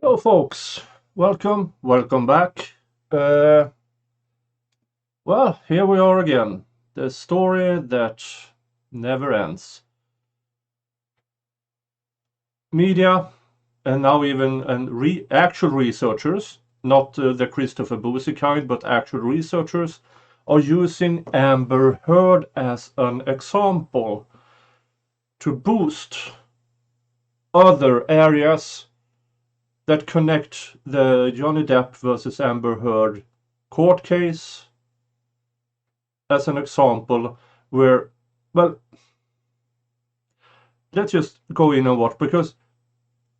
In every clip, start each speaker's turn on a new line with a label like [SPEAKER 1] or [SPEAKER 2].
[SPEAKER 1] Hello, folks. Welcome back. Uh, here we are again. The story that never ends. Media, and now even actual researchers, not the Christopher Boozy kind, but actual researchers, are using Amber Heard as an example to boost other areas that connect the Johnny Depp versus Amber Heard court case as an example where, well, let's just go in on what, because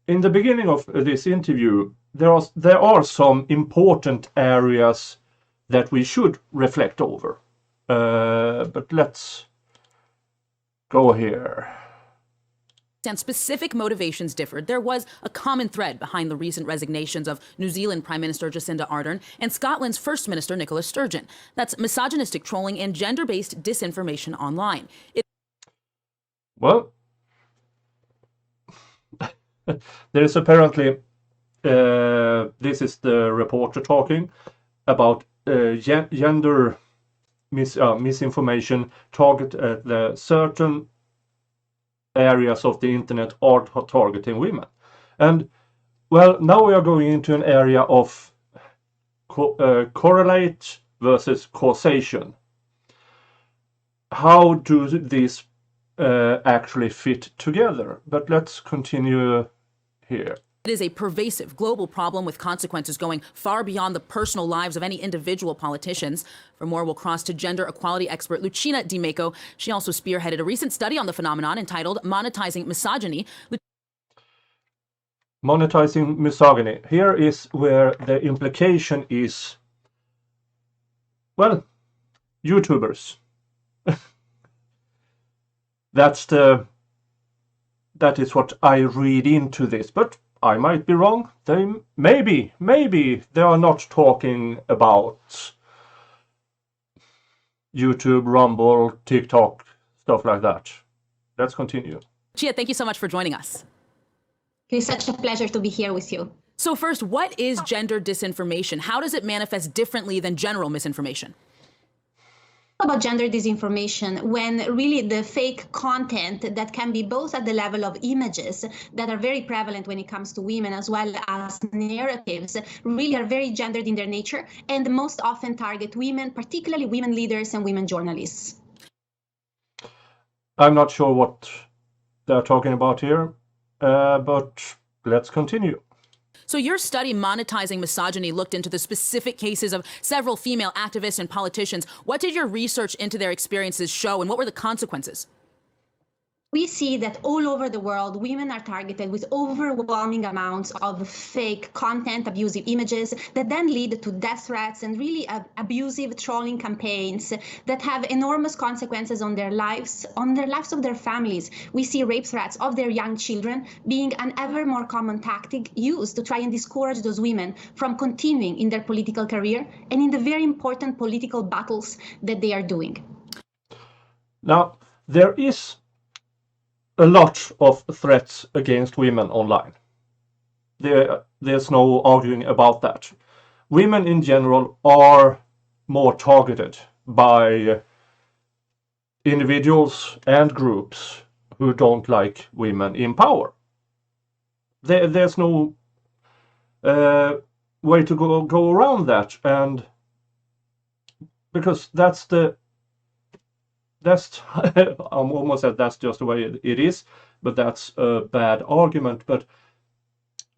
[SPEAKER 1] in the beginning of this interview, there are some important areas that we should reflect over. But let's go here.
[SPEAKER 2] And specific motivations differed, there was a common thread behind the recent resignations of New Zealand Prime Minister Jacinda Ardern and Scotland's First Minister Nicola Sturgeon. That's misogynistic trolling and gender-based disinformation online.
[SPEAKER 1] Well, there is apparently, this is the reporter talking about gender misinformation target at the certain areas of the internet are targeting women. And well, now we are going into an area of correlate versus causation. How do these actually fit together? But let's continue here.
[SPEAKER 2] It is a pervasive global problem with consequences going far beyond the personal lives of any individual politicians. For more, we'll cross to gender equality expert Lucina Di Meco. She also spearheaded a recent study on the phenomenon entitled Monetizing Misogyny.
[SPEAKER 1] Monetizing misogyny. Here is where the implication is, well, YouTubers. That is what I read into this, but I might be wrong. Maybe they are not talking about YouTube, Rumble, TikTok, stuff like that. Let's continue.
[SPEAKER 2] Chia, thank you so much for joining us.
[SPEAKER 3] It's such a pleasure to be here with you.
[SPEAKER 2] So first, what is gender disinformation? How does it manifest differently than general misinformation?
[SPEAKER 3] About gender disinformation when really the fake content that can be both at the level of images that are very prevalent when it comes to women as well as narratives really are very gendered in their nature and most often target women, particularly women leaders and women journalists.
[SPEAKER 1] I'm not sure what they're talking about here, but let's continue.
[SPEAKER 2] So your study, Monetizing Misogyny, looked into the specific cases of several female activists and politicians. What did your research into their experiences show, and what were the consequences?
[SPEAKER 3] We see that all over the world, women are targeted with overwhelming amounts of fake content, abusive images that then lead to death threats and really abusive trolling campaigns that have enormous consequences on their lives of their families. We see rape threats of their young children being an ever more common tactic used to try and discourage those women from continuing in their political career and in the very important political battles that they are doing.
[SPEAKER 1] Now, there is a lot of threats against women online. There's no arguing about that. Women in general are more targeted by individuals and groups who don't like women in power. There's no way to go around that, and because I'm almost at that's just the way it is, but that's a bad argument. But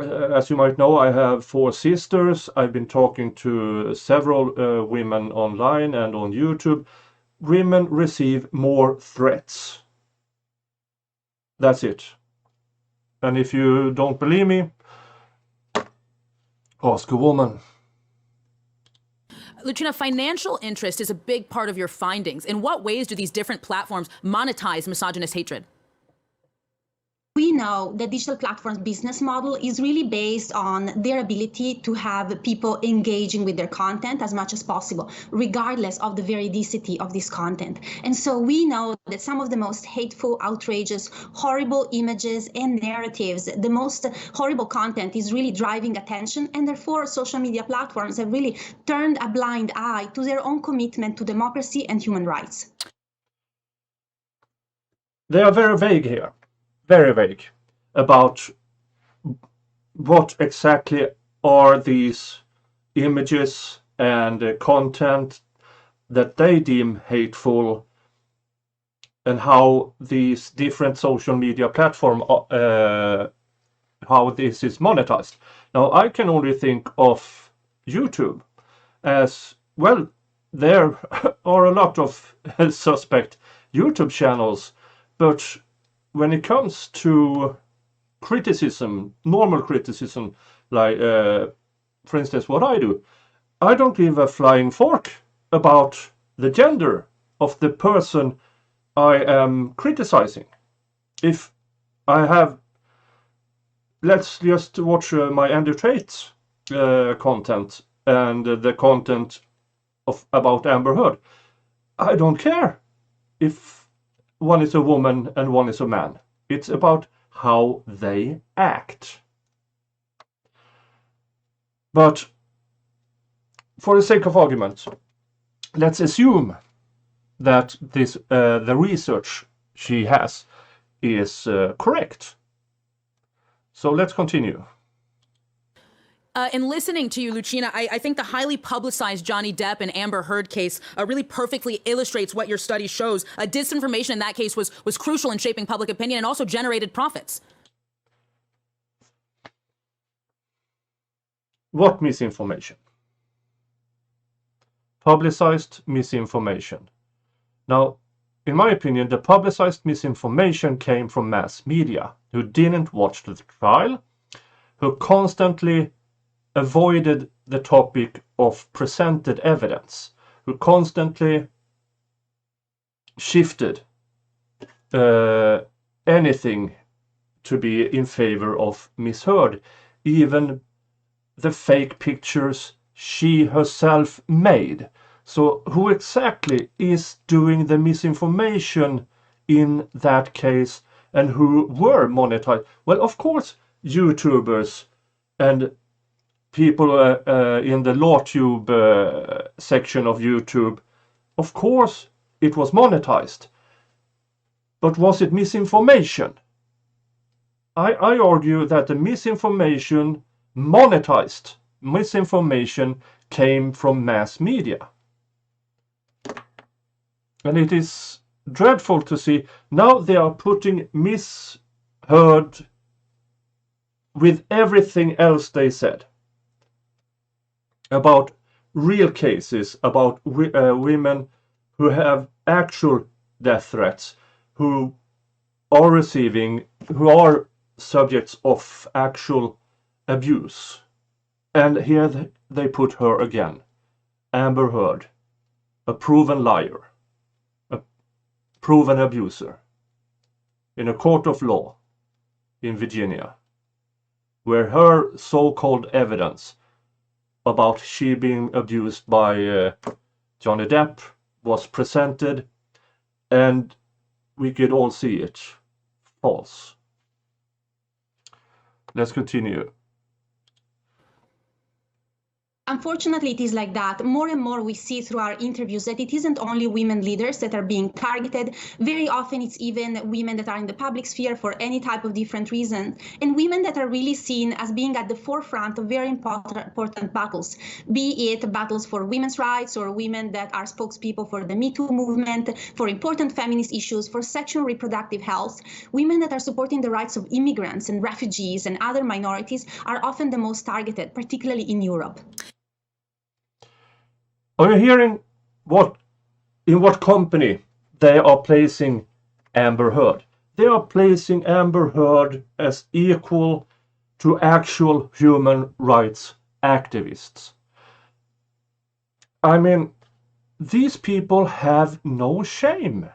[SPEAKER 1] as you might know, I have 4 sisters. I've been talking to several women online and on YouTube. Women receive more threats. That's it. And if you don't believe me, ask a woman.
[SPEAKER 2] Lucina, financial interest is a big part of your findings. In what ways do these different platforms monetize misogynist hatred?
[SPEAKER 3] we know the digital platform's business model is really based on their ability to have people engaging with their content as much as possible, regardless of the veridicity of this content. And so we know that some of the most hateful, outrageous, horrible images and narratives, the most horrible content is really driving attention, and therefore social media platforms have really turned a blind eye to their own commitment to democracy and human rights.
[SPEAKER 1] They are very vague here, very vague, about what exactly are these images and content that they deem hateful, and how these different social media platforms, how this is monetized. Now, I can only think of YouTube as, well, there are a lot of suspect YouTube channels, but when it comes to criticism, normal criticism, like, for instance, what I do, I don't give a flying fork about the gender of the person I am criticizing. If I have, let's just watch my Andrew Tate content and the content about Amber Heard. I don't care if one is a woman and one is a man. It's about how they act. But for the sake of argument, let's assume that this the research she has is correct. So let's continue.
[SPEAKER 2] In listening to you, Lucina, I think the highly publicized Johnny Depp and Amber Heard case really perfectly illustrates what your study shows. Disinformation in that case was crucial in shaping public opinion and also generated profits.
[SPEAKER 1] What misinformation? Publicized misinformation. Now, in my opinion, the publicized misinformation came from mass media, who didn't watch the trial, who constantly avoided the topic of presented evidence, who constantly shifted anything to be in favor of Miss Heard, even the fake pictures she herself made. So who exactly is doing the misinformation in that case, and who were monetized? Well, of course, YouTubers and people in the LawTube section of YouTube. Of course, it was monetized. But was it misinformation? I argue that the misinformation, monetized misinformation, came from mass media. And it is dreadful to see now they are putting Miss Heard with everything else they said about real cases, about women who have actual death threats, who are subjects of actual abuse. And here they put her again, Amber Heard, a proven liar, a proven abuser, in a court of law in Virginia, where her so-called evidence about she being abused by Johnny Depp was presented, and we could all see it. False. Let's continue.
[SPEAKER 3] Unfortunately, it is like that. More and more we see through our interviews that it isn't only women leaders that are being targeted. Very often it's even women that are in the public sphere for any type of different reason, and women that are really seen as being at the forefront of very important battles, be it battles for women's rights or women that are spokespeople for the Me Too movement, for important feminist issues, for sexual and reproductive health. Women that are supporting the rights of immigrants and refugees and other minorities are often the most targeted, particularly in Europe.
[SPEAKER 1] Are you hearing in what company they are placing Amber Heard? They are placing Amber Heard as equal to actual human rights activists. I mean, these people have no shame.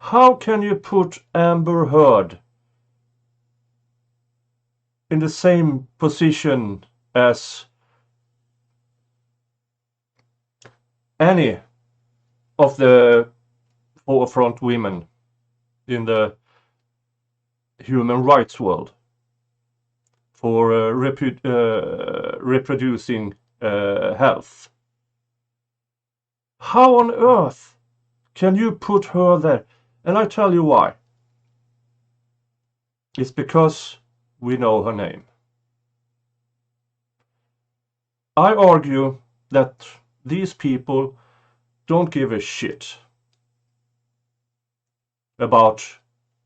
[SPEAKER 1] How can you put Amber Heard in the same position as any of the forefront women in the human rights world for reproducing health? How on earth can you put her there? And I tell you why. It's because we know her name. I argue that these people don't give a shit about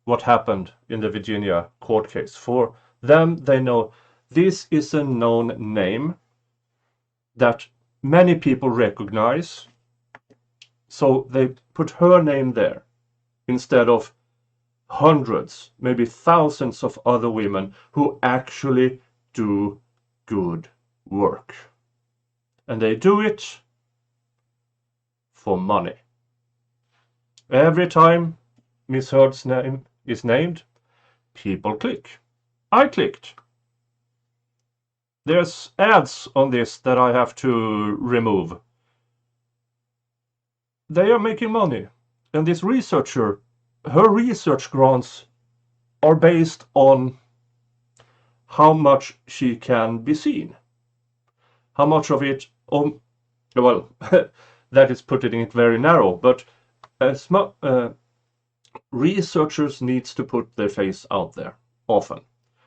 [SPEAKER 1] what happened in the Virginia court case. For them, they know this is a known name that many people recognize, so they put her name there instead of hundreds, maybe thousands of other women who actually do good work. And they do it for money. Every time Miss Heard's name is named, people click. I clicked. There's ads on this that I have to remove. They are making money. And this researcher, her research grants are based on how much she can be seen. How much of it, well, that is putting it very narrow, but as researchers needs to put their face out there often,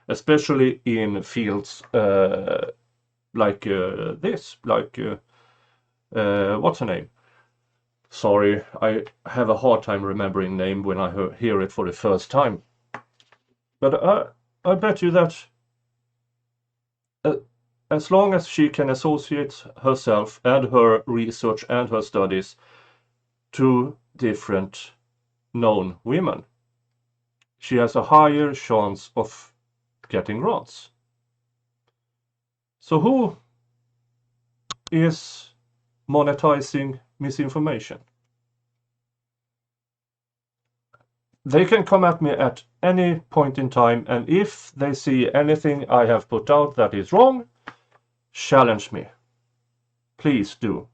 [SPEAKER 1] especially in fields like this, like what's her name? Sorry, I have a hard time remembering name when I hear it for the first time. But I bet you that as long as she can associate herself and her research and her studies to different known women, she has a higher chance of getting grants. So who is monetizing misinformation? They can come at me at any point in time, and if they see anything I have put out that is wrong, challenge me. Please do.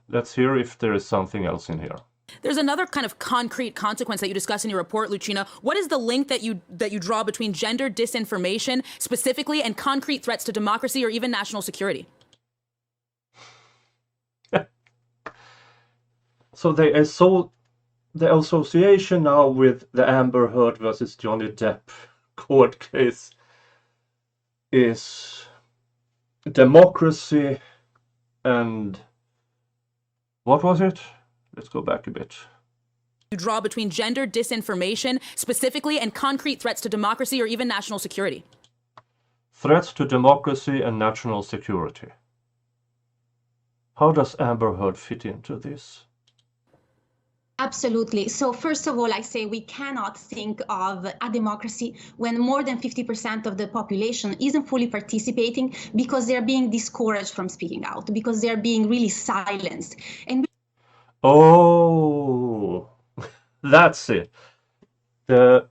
[SPEAKER 1] Let's hear if there is something else in here.
[SPEAKER 2] There's another kind of concrete consequence that you discuss in your report, Lucina. What is the link that you draw between gender disinformation specifically and concrete threats to democracy or even national security?
[SPEAKER 1] So the association now with the Amber Heard versus Johnny Depp court case is democracy and what was it? Let's go back a bit.
[SPEAKER 2] You draw between gender disinformation specifically and concrete threats to democracy or even national security.
[SPEAKER 1] Threats to democracy and national security. How does Amber Heard fit into this?
[SPEAKER 3] Absolutely. So first of all, I say we cannot think of a democracy when more than 50% of the population isn't fully participating because they're being discouraged from speaking out, because they're being really silenced. And
[SPEAKER 1] oh, that's it. The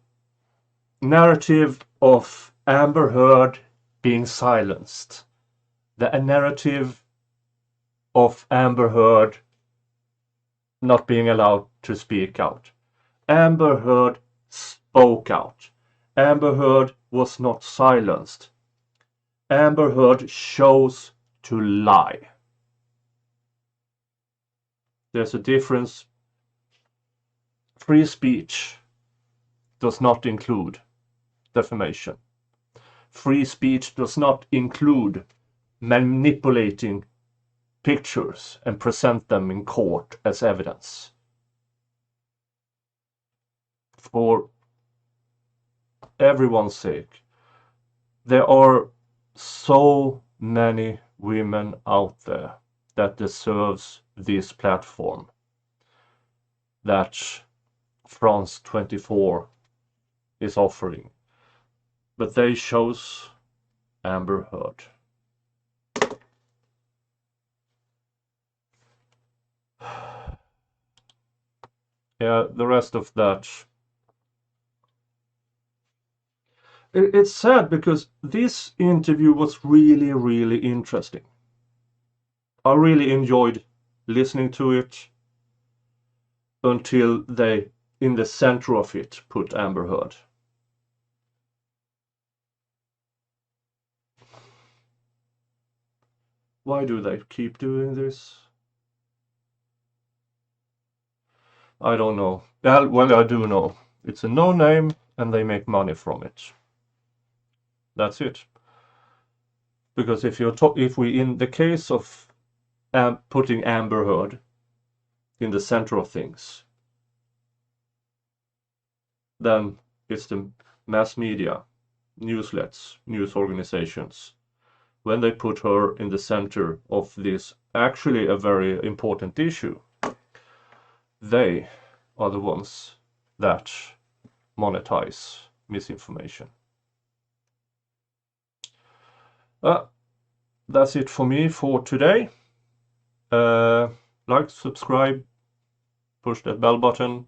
[SPEAKER 1] narrative of Amber Heard being silenced. The narrative of Amber Heard not being allowed to speak out. Amber Heard spoke out. Amber Heard was not silenced. Amber Heard chose to lie. There's a difference. Free speech does not include defamation. Free speech does not include manipulating pictures and present them in court as evidence. For everyone's sake, there are so many women out there that deserves this platform that France 24 is offering, but they chose Amber Heard. Yeah, the rest of that. It's sad because this interview was really, really interesting. I really enjoyed listening to it until they, in the center of it, put Amber Heard. Why do they keep doing this? I don't know. Well, I do know. It's a no-name and they make money from it. That's it. Because if we, in the case of putting Amber Heard in the center of things, then it's the mass media, newslets, news organizations. When they put her in the center of this actually a very important issue, they are the ones that monetize misinformation. That's it for me for today. Like, subscribe, push that bell button.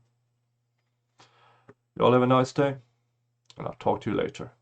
[SPEAKER 1] You all have a nice day, and I'll talk to you later.